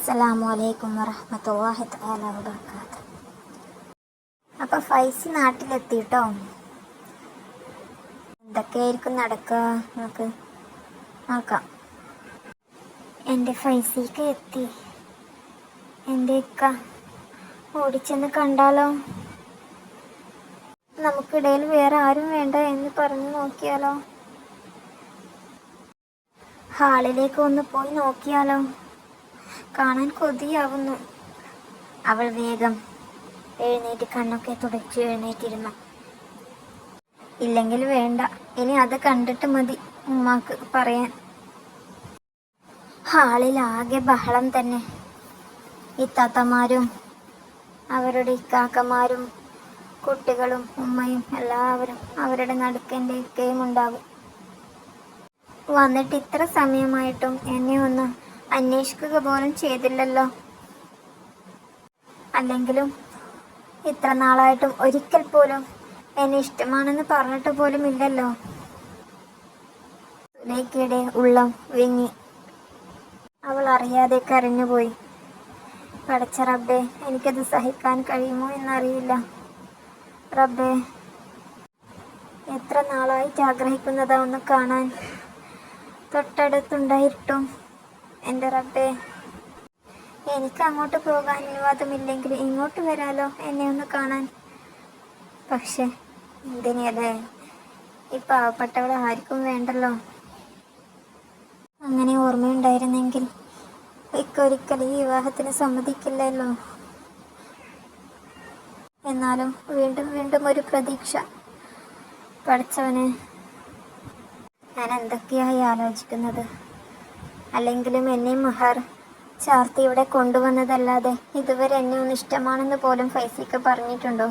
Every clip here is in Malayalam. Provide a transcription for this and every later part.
അസ്സലാമലൈക്കും വറഹ്മത്തുള്ളാഹി തആല വബറകാതുഹു. അപ്പോൾ ഫൈസി നാട്ടിലെത്തിട്ടോ. എന്തൊക്കെയായിരിക്കും നടക്കുക നമുക്ക് നോക്കാം. എൻ്റെ ഫൈസിക്ക് എത്തി. എൻ്റെ ഇക്ക ഓടിച്ചെന്ന് കണ്ടാലോ? നമുക്കിടയിൽ വേറെ ആരും വേണ്ട എന്ന് പറഞ്ഞു നോക്കിയാലോ? ഹാളിലേക്ക് ഒന്ന് പോയി നോക്കിയാലോ? കാണാൻ കൊതിയാവുന്നു. അവൾ വേഗം എഴുന്നേറ്റ് കണ്ണൊക്കെ തുടച്ച് എഴുന്നേറ്റിരുന്നു. ഇല്ലെങ്കിൽ വേണ്ട, ഇനി അത് കണ്ടിട്ട് മതി ഉമ്മാക്ക് പറയാൻ. ഹാളിൽ ആകെ ബഹളം തന്നെ. ഇത്താത്തമാരും അവരുടെ ഇക്കാക്കമാരും കുട്ടികളും ഉമ്മയും എല്ലാവരും അവരുടെ നടുക്കെൻ്റെ ഇക്കയും ഉണ്ടാകും. വന്നിട്ട് ഇത്ര സമയമായിട്ടും എന്നെ ഒന്ന് അന്വേഷിക്കുക പോലും ചെയ്തില്ലല്ലോ. അല്ലെങ്കിലും ഇത്ര നാളായിട്ടും ഒരിക്കൽ പോലും എന്നെ ഇഷ്ടമാണെന്ന് പറഞ്ഞിട്ട് പോലും ഇല്ലല്ലോ. സുലൈഖയുടെ ഉള്ളം വിങ്ങി. അവൾ അറിയാതെ കരഞ്ഞുപോയി. പടച്ച റബ്ബേ, എനിക്കത് സഹിക്കാൻ കഴിയുമോ എന്നറിയില്ല. റബ്ബേ, എത്ര നാളായിട്ട് ആഗ്രഹിക്കുന്നതാ ഒന്ന് കാണാൻ. തൊട്ടടുത്തുണ്ടായിട്ടും എൻ്റെ റബ്ബേ, എനിക്ക് അങ്ങോട്ട് പോകാൻ അനുവാദമില്ലെങ്കിൽ ഇങ്ങോട്ട് വരാലോ എന്നെ ഒന്ന് കാണാൻ. പക്ഷെ എന്തിനല്ലേ, ഈ പാവപ്പെട്ടവളെ ആർക്കും വേണ്ടല്ലോ. അങ്ങനെ ഓർമ്മയുണ്ടായിരുന്നെങ്കിൽ ഇക്കൊരിക്കലും ഈ വിവാഹത്തിന് സമ്മതിക്കില്ലല്ലോ. എന്നാലും വീണ്ടും വീണ്ടും ഒരു പ്രതീക്ഷ. പഠിച്ചവന്, ഞാൻ എന്തൊക്കെയായി ആലോചിക്കുന്നത്. അല്ലെങ്കിലും എന്നെ മഹർ ചാർത്തി ഇവിടെ കൊണ്ടുവന്നതല്ലാതെ ഇതുവരെ എന്നെ ഒന്ന് ഇഷ്ടമാണെന്ന് പോലും ഫൈസിക്ക് പറഞ്ഞിട്ടുണ്ടോ?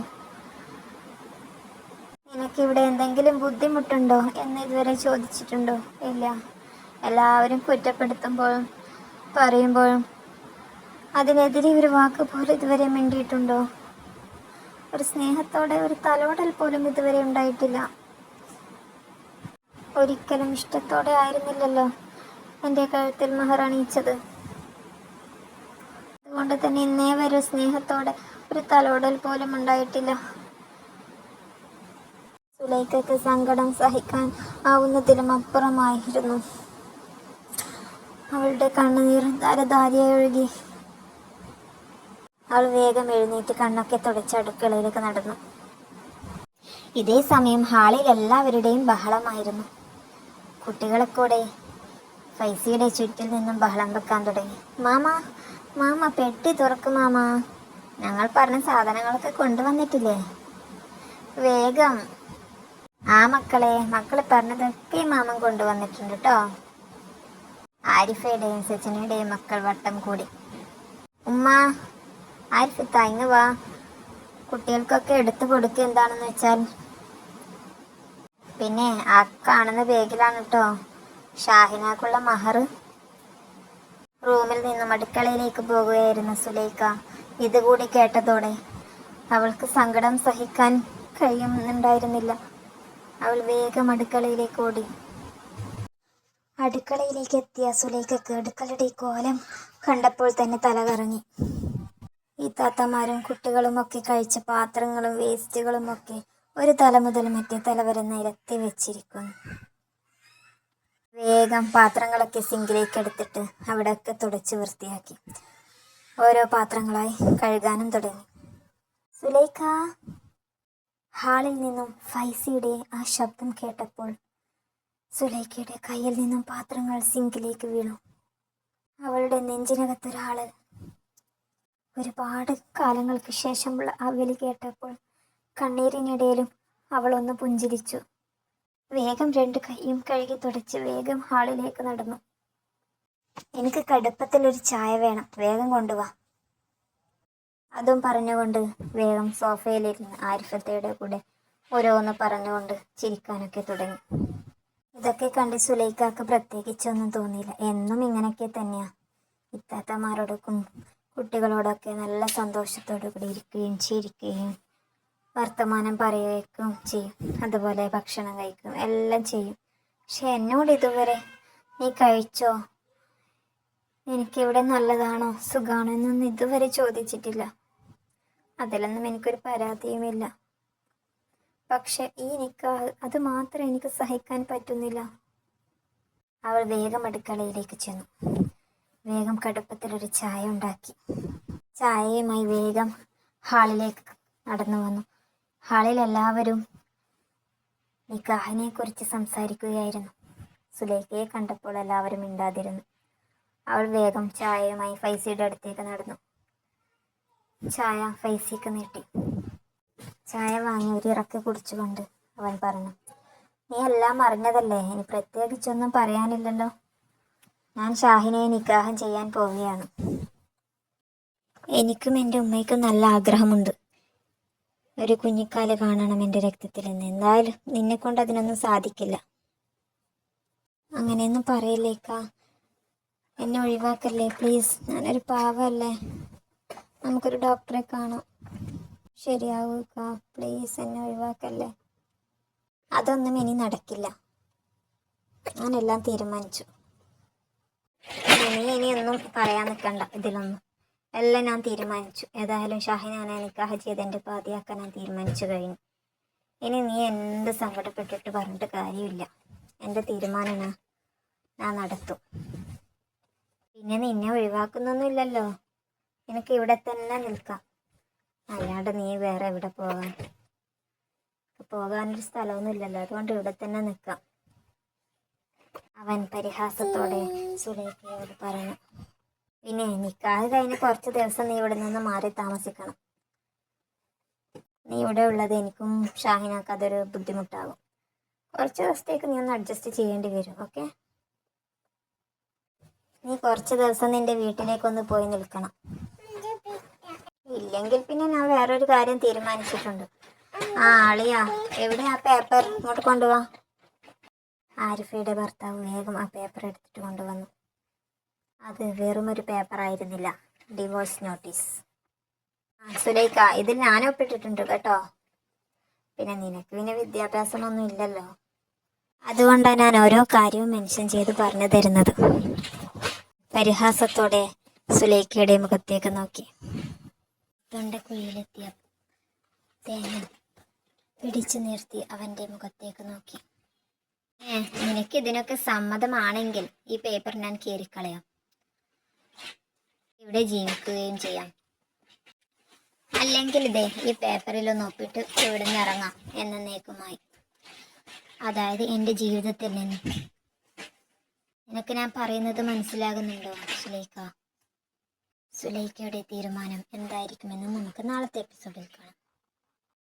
നിനക്കിവിടെ എന്തെങ്കിലും ബുദ്ധിമുട്ടുണ്ടോ എന്ന് ഇതുവരെ ചോദിച്ചിട്ടുണ്ടോ? ഇല്ല. എല്ലാവരും കുറ്റപ്പെടുത്തുമ്പോഴും പറയുമ്പോഴും അതിനെതിരെ ഒരു വാക്ക് പോലും ഇതുവരെ മിണ്ടിയിട്ടുണ്ടോ? ഒരു സ്നേഹത്തോടെ ഒരു തലോടൽ പോലും ഇതുവരെ ഉണ്ടായിട്ടില്ല. ഒരിക്കലും ഇഷ്ടത്തോടെ ആയിരുന്നില്ലല്ലോ എൻ്റെ കഴുത്തിൽ മഹർ അണിയിച്ചത്. അതുകൊണ്ട് തന്നെ ഇന്നേ വരെ സ്നേഹത്തോടെ ഒരു തലോടൽ പോലും ഉണ്ടായിട്ടില്ല. സുലൈഖയ്ക്ക് സങ്കടം സഹിക്കാൻ ആവുന്നതിലും അപ്പുറമായിരുന്നു. അവളുടെ കണ്ണുനീർ ധാരധാരയായി ഒഴുകി. അവൾ വേഗം എഴുന്നേറ്റ് കണ്ണൊക്കെ തുടച്ച് അടുക്കളയിലേക്ക് നടന്നു. ഇതേ സമയം ഹാളിൽ എല്ലാവരുടെയും ബഹളമായിരുന്നു. കുട്ടികളെ കൂടെ ഫൈസിയുടെ ചുറ്റിൽ നിന്നും ബഹളം വെക്കാൻ തുടങ്ങി. മാമ, മാമ പെട്ടി തുറക്കും മാമ. ഞങ്ങൾ പറഞ്ഞ സാധനങ്ങളൊക്കെ കൊണ്ടുവന്നിട്ടില്ലേ? വേഗം. ആ മക്കളെ, മക്കൾ പറഞ്ഞതൊക്കെ മാമൻ കൊണ്ടുവന്നിട്ടുണ്ട് കേട്ടോ. ആരിഫയുടെയും സച്ചിനയുടെയും മക്കൾ വട്ടം കൂടി. ഉമ്മ, ആരിഫ് തങ്ങ് വാ, കുട്ടികൾക്കൊക്കെ എടുത്തു കൊടുക്കുക. എന്താണെന്ന് വെച്ചാൽ പിന്നെ ആ കാണുന്ന ബാഗിലാണ് കേട്ടോ ഷാഹിനാക്കുള്ള മഹർ. റൂമിൽ നിന്നും അടുക്കളയിലേക്ക് പോകുകയായിരുന്നു സുലൈഖ. ഇതുകൂടി കേട്ടതോടെ അവൾക്ക് സങ്കടം സഹിക്കാൻ കഴിയുന്നുണ്ടായിരുന്നില്ല. അവൾ വേഗം അടുക്കളയിലേക്ക് ഓടി. അടുക്കളയിലേക്ക് എത്തിയ സുലൈഖയ്ക്ക് അടുക്കളയുടെ കോലം കണ്ടപ്പോൾ തന്നെ തല കറങ്ങി. ഈ താത്തമാരും കുട്ടികളും ഒക്കെ കഴിച്ച പാത്രങ്ങളും വേസ്റ്റുകളും ഒക്കെ ഒരു തല മുതൽ മറ്റേ തല വരെ നിരത്തി വെച്ചിരിക്കുന്നു. വേഗം പാത്രങ്ങളൊക്കെ സിങ്കിലേക്ക് എടുത്തിട്ട് അവിടെയൊക്കെ തുടച്ച് വൃത്തിയാക്കി ഓരോ പാത്രങ്ങളായി കഴുകാനും തുടങ്ങി. സുലൈഖ! ഹാളിൽ നിന്നും ഫൈസിയുടെ ആ ശബ്ദം കേട്ടപ്പോൾ സുലൈഖയുടെ കയ്യിൽ നിന്നും പാത്രങ്ങൾ സിങ്കിലേക്ക് വീണു. അവളുടെ നെഞ്ചിനകത്തൊരാള്. ഒരുപാട് കാലങ്ങൾക്ക് ശേഷമുള്ള ആ വിളി കേട്ടപ്പോൾ കണ്ണീരിനിടയിലും അവൾ ഒന്ന് പുഞ്ചിരിച്ചു. വേഗം 2 കൈയും കഴുകി തുടച്ച് വേഗം ഹാളിലേക്ക് നടന്നു. എനിക്ക് കടുപ്പത്തിലൊരു ചായ വേണം, വേഗം കൊണ്ടുവാ. അതും പറഞ്ഞുകൊണ്ട് വേഗം സോഫയിലിരുന്ന് ആരിഫത്തയുടെ കൂടെ ഓരോന്ന് പറഞ്ഞുകൊണ്ട് ചിരിക്കാനൊക്കെ തുടങ്ങി. ഇതൊക്കെ കണ്ട് സുലൈഖക്ക് പ്രത്യേകിച്ചൊന്നും തോന്നിയില്ല. എന്നും ഇങ്ങനെയൊക്കെ തന്നെയാ. ഇത്താത്തമാരോടൊപ്പം കുട്ടികളോടൊക്കെ നല്ല സന്തോഷത്തോടു കൂടി ഇരിക്കുകയും ചിരിക്കുകയും വർത്തമാനം പറയുകയും ചെയ്യും. അതുപോലെ ഭക്ഷണം കഴിക്കും, എല്ലാം ചെയ്യും. പക്ഷെ എന്നോട് ഇതുവരെ നീ കഴിച്ചോ, എനിക്കിവിടെ നല്ലതാണോ സുഖാണോ എന്നൊന്നും ഇതുവരെ ചോദിച്ചിട്ടില്ല. അതിലൊന്നും എനിക്കൊരു പരാതിയുമില്ല. പക്ഷെ ഈ നിക്കാഹ് അത് മാത്രം എനിക്ക് സഹിക്കാൻ പറ്റുന്നില്ല. അവൾ വേഗം അടുക്കളയിലേക്ക് ചെന്നു. വേഗം കടുപ്പത്തിലൊരു ചായ ഉണ്ടാക്കി. ചായയുമായി വേഗം ഹാളിലേക്ക് നടന്നു വന്നു. ഹാളിൽ എല്ലാവരും നിക്കാഹിനെ കുറിച്ച് സംസാരിക്കുകയായിരുന്നു. സുലൈഖയെ കണ്ടപ്പോൾ എല്ലാവരും മിണ്ടാതിരുന്നു. അവൾ വേഗം ചായയുമായി ഫൈസിയുടെ അടുത്തേക്ക് നടന്നു. ചായ ഫൈസിക്ക് നീട്ടി. ചായ വാങ്ങി ഒരിറക്ക് കുടിച്ചുകൊണ്ട് അവൻ പറഞ്ഞു, നീ എല്ലാം അറിഞ്ഞതല്ലേ, ഇനി പ്രത്യേകിച്ചൊന്നും പറയാനില്ലല്ലോ. ഞാൻ ഷാഹിനയെ നിക്കാഹം ചെയ്യാൻ പോവുകയാണ്. എനിക്കും എൻ്റെ ഉമ്മയ്ക്കും നല്ല ആഗ്രഹമുണ്ട്. ഒരു കുഞ്ഞിക്കാല് കാണണം എൻ്റെ രക്തത്തിൽ നിന്ന്. എന്തായാലും നിന്നെക്കൊണ്ട് അതിനൊന്നും സാധിക്കില്ല. അങ്ങനെയൊന്നും പറയില്ലേക്കാ, എന്നെ ഒഴിവാക്കല്ലേ പ്ലീസ്. ഞാനൊരു പാവല്ലേ, നമുക്കൊരു ഡോക്ടറെ കാണാം. ശരിയാവുക പ്ലീസ്, എന്നെ ഒഴിവാക്കല്ലേ. അതൊന്നും ഇനി നടക്കില്ല. ഞാനെല്ലാം തീരുമാനിച്ചു. ഇനിയൊന്നും പറയാൻ നിൽക്കണ്ട. ഇതിലൊന്നും എല്ലാം ഞാൻ തീരുമാനിച്ചു. ഏതായാലും ഷാഹിനാനെ നിക്കാഹ് ചെയ്ത് എൻ്റെ പാതിയാക്കാൻ ഞാൻ തീരുമാനിച്ചു കഴിഞ്ഞു. ഇനി നീ എന്ത് സങ്കടപ്പെട്ടിട്ട് പറഞ്ഞിട്ട് കാര്യമില്ല. എൻ്റെ തീരുമാനം ഞാൻ നടത്തും. പിന്നെ നിന്നെ ഒഴിവാക്കുന്നൊന്നുമില്ലല്ലോ. എനിക്ക് ഇവിടെ തന്നെ നിൽക്കാം. അല്ലാണ്ട് നീ വേറെ എവിടെ പോകാനൊരു സ്ഥലമൊന്നും ഇല്ലല്ലോ. അതുകൊണ്ട് ഇവിടെ തന്നെ നിൽക്കാം. അവൻ പരിഹാസത്തോടെ സുലൈഖയോട് പറഞ്ഞു. പിന്നെ നിക്കാഹ് കഴിഞ്ഞ് കുറച്ച് ദിവസം നീ ഇവിടെ നിന്ന് മാറി താമസിക്കണം. നീ ഇവിടെ ഉള്ളത് എനിക്കും ഷാഹിനാക്ക് അതൊരു ബുദ്ധിമുട്ടാകും. കുറച്ച് ദിവസത്തേക്ക് നീ ഒന്ന് അഡ്ജസ്റ്റ് ചെയ്യേണ്ടി വരും. ഓക്കെ, നീ കുറച്ച് ദിവസം നിന്റെ വീട്ടിലേക്കൊന്ന് പോയി നിൽക്കണം. ഇല്ലെങ്കിൽ പിന്നെ ഞാൻ വേറൊരു കാര്യം തീരുമാനിച്ചിട്ടുണ്ട്. അളിയാ, എവിടെ ആ പേപ്പർ? ഇങ്ങോട്ട് കൊണ്ടുപോവാ. ആരിഫയുടെ ഭർത്താവ് വേഗം ആ പേപ്പർ എടുത്തിട്ട് കൊണ്ടുവന്നു. അത് വെറുമൊരു പേപ്പർ ആയിരുന്നില്ല, ഡിവോഴ്സ് നോട്ടീസ്. സുലൈഖ, ഇതിൽ ഞാൻ ഒപ്പിട്ടിട്ടുണ്ട് കേട്ടോ. പിന്നെ നിനക്ക് പിന്നെ വിദ്യാഭ്യാസമൊന്നും ഇല്ലല്ലോ, അതുകൊണ്ടാണ് ഞാൻ ഓരോ കാര്യവും മെൻഷൻ ചെയ്ത് പറഞ്ഞു തരുന്നത്. പരിഹാസത്തോടെ സുലൈഖയുടെ മുഖത്തേക്ക് നോക്കി. തൊണ്ടക്കുഴിയിലെത്തിയ തേങ്ങ പിടിച്ചു നിർത്തി അവൻ്റെ മുഖത്തേക്ക് നോക്കി. നിനക്ക് ഇതിനൊക്കെ സമ്മതമാണെങ്കിൽ ഈ പേപ്പർ ഞാൻ കീറിക്കളയാം. ഇവിടെ ജീവിക്കുകയും ചെയ്യാം. അല്ലെങ്കിൽ ഇതേ ഈ പേപ്പറിലൊന്ന് ഒപ്പിട്ട് ഇവിടെ നിന്ന് ഇറങ്ങാം എന്നേക്കുമായി. അതായത് എൻ്റെ ജീവിതത്തിൽ നിന്ന്. നിനക്ക് ഞാൻ പറയുന്നത് മനസ്സിലാകുന്നുണ്ടോ സുലൈഖ? സുലൈഖയുടെ തീരുമാനം എന്തായിരിക്കുമെന്ന് നമുക്ക് നാളത്തെ എപ്പിസോഡിൽ കാണാം.